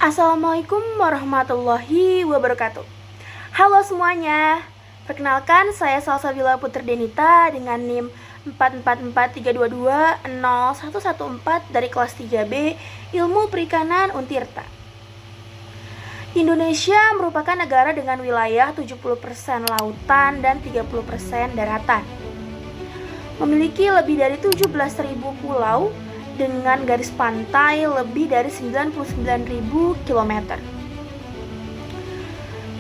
Assalamualaikum warahmatullahi wabarakatuh. Halo semuanya, perkenalkan saya Salsabila Putri Denita dengan NIM 4443220114 dari kelas 3B Ilmu Perikanan Untirta. Indonesia merupakan negara dengan wilayah 70% lautan dan 30% daratan. Memiliki lebih dari 17.000 pulau dengan garis pantai lebih dari 99.000 km.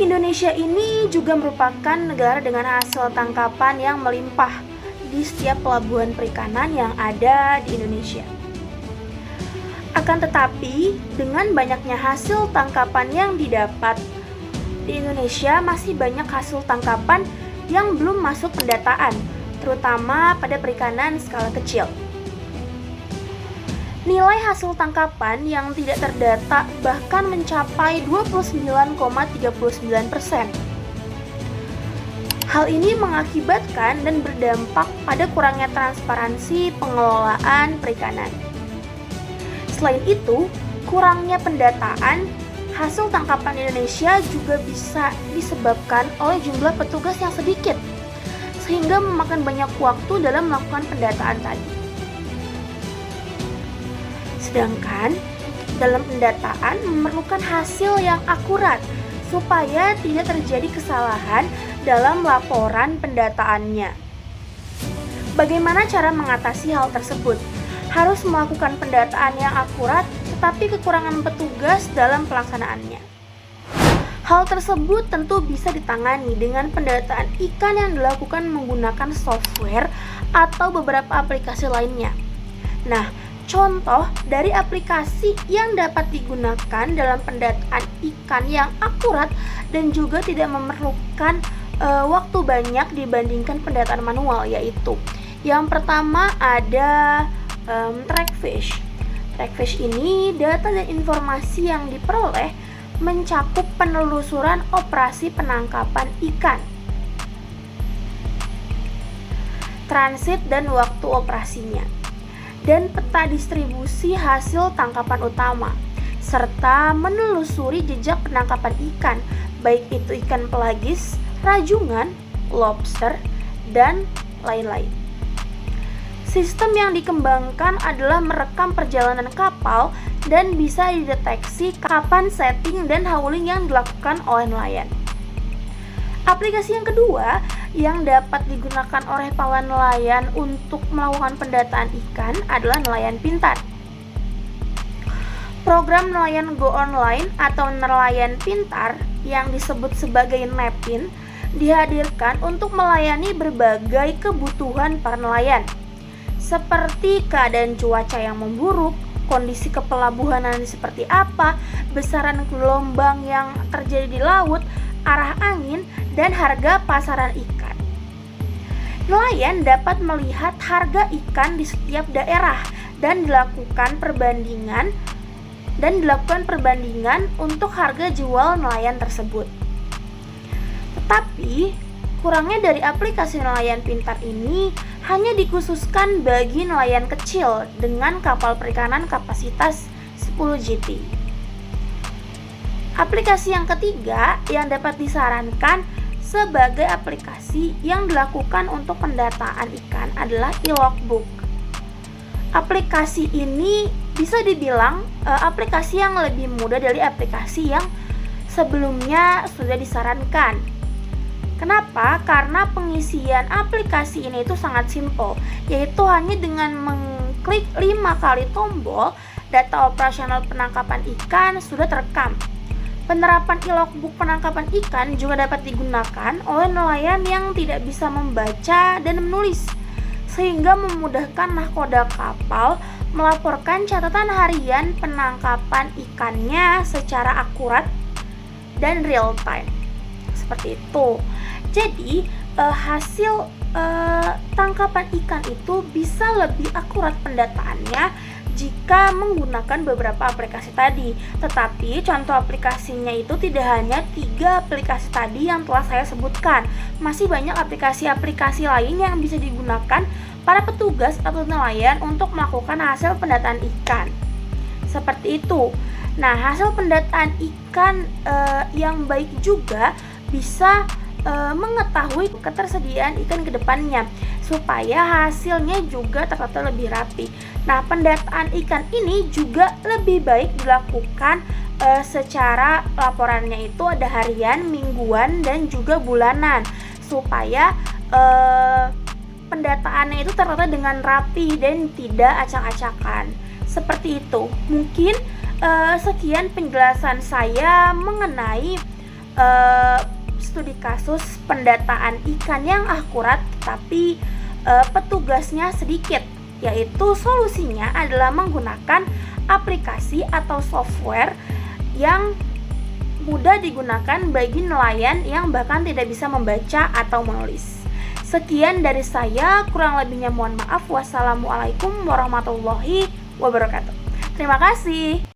Indonesia ini juga merupakan negara dengan hasil tangkapan yang melimpah di setiap pelabuhan perikanan yang ada di Indonesia. Akan tetapi, dengan banyaknya hasil tangkapan yang didapat, di Indonesia masih banyak hasil tangkapan yang belum masuk pendataan, terutama pada perikanan skala kecil. Nilai hasil tangkapan yang tidak terdata bahkan mencapai 29,39%. Hal ini mengakibatkan dan berdampak pada kurangnya transparansi pengelolaan perikanan. Selain itu, kurangnya pendataan hasil tangkapan Indonesia juga bisa disebabkan oleh jumlah petugas yang sedikit, sehingga memakan banyak waktu dalam melakukan pendataan tadi. Sedangkan dalam pendataan memerlukan hasil yang akurat supaya tidak terjadi kesalahan dalam laporan pendataannya. Bagaimana cara mengatasi hal tersebut? Harus melakukan pendataan yang akurat tetapi kekurangan petugas dalam pelaksanaannya. Hal tersebut tentu bisa ditangani dengan pendataan ikan yang dilakukan menggunakan software atau beberapa aplikasi lainnya. Nah, contoh dari aplikasi yang dapat digunakan dalam pendataan ikan yang akurat dan juga tidak memerlukan waktu banyak dibandingkan pendataan manual, yaitu yang pertama ada Trackfish. Trackfish ini data dan informasi yang diperoleh mencakup penelusuran operasi penangkapan ikan, transit dan waktu operasinya, dan peta distribusi hasil tangkapan utama, serta menelusuri jejak penangkapan ikan, baik itu ikan pelagis, rajungan, lobster, dan lain-lain. Sistem yang dikembangkan adalah merekam perjalanan kapal dan bisa dideteksi kapan setting dan hauling yang dilakukan oleh nelayan. Aplikasi yang kedua yang dapat digunakan oleh para nelayan untuk melakukan pendataan ikan adalah Nelayan Pintar. Program Nelayan Go Online atau Nelayan Pintar yang disebut sebagai NEPIN dihadirkan untuk melayani berbagai kebutuhan para nelayan, seperti keadaan cuaca yang memburuk, kondisi kepelabuhanan seperti apa, besaran gelombang yang terjadi di laut, arah angin, dan harga pasaran ikan. Nelayan dapat melihat harga ikan di setiap daerah dan dilakukan perbandingan untuk harga jual nelayan tersebut. Tetapi, kurangnya dari aplikasi Nelayan Pintar ini hanya dikhususkan bagi nelayan kecil dengan kapal perikanan kapasitas 10 GT. Aplikasi yang ketiga yang dapat disarankan sebagai aplikasi yang dilakukan untuk pendataan ikan adalah e-logbook. Aplikasi ini bisa dibilang aplikasi yang lebih mudah dari aplikasi yang sebelumnya sudah disarankan. Kenapa? Karena pengisian aplikasi ini itu sangat simpel, yaitu hanya dengan mengklik 5 kali tombol, data operasional penangkapan ikan sudah terekam. Penerapan e-logbook penangkapan ikan juga dapat digunakan oleh nelayan yang tidak bisa membaca dan menulis, sehingga memudahkan nahkoda kapal melaporkan catatan harian penangkapan ikannya secara akurat dan real time. Seperti itu. Jadi, hasil tangkapan ikan itu bisa lebih akurat pendataannya jika menggunakan beberapa aplikasi tadi. Tetapi contoh aplikasinya itu tidak hanya 3 aplikasi tadi yang telah saya sebutkan. Masih banyak aplikasi-aplikasi lain yang bisa digunakan para petugas atau nelayan untuk melakukan hasil pendataan ikan. Seperti itu. Nah, hasil pendataan ikan yang baik juga bisa mengetahui ketersediaan ikan ke depannya supaya hasilnya juga tertata lebih rapi. Nah, pendataan ikan ini juga lebih baik dilakukan secara laporannya itu ada harian, mingguan, dan juga bulanan supaya pendataannya itu tertata dengan rapi dan tidak acak-acakan. Seperti itu. Mungkin sekian penjelasan saya mengenai studi kasus pendataan ikan yang akurat tapi petugasnya sedikit, yaitu solusinya adalah menggunakan aplikasi atau software yang mudah digunakan bagi nelayan yang bahkan tidak bisa membaca atau menulis. Sekian dari saya, kurang lebihnya mohon maaf. Wassalamualaikum warahmatullahi wabarakatuh. Terima kasih.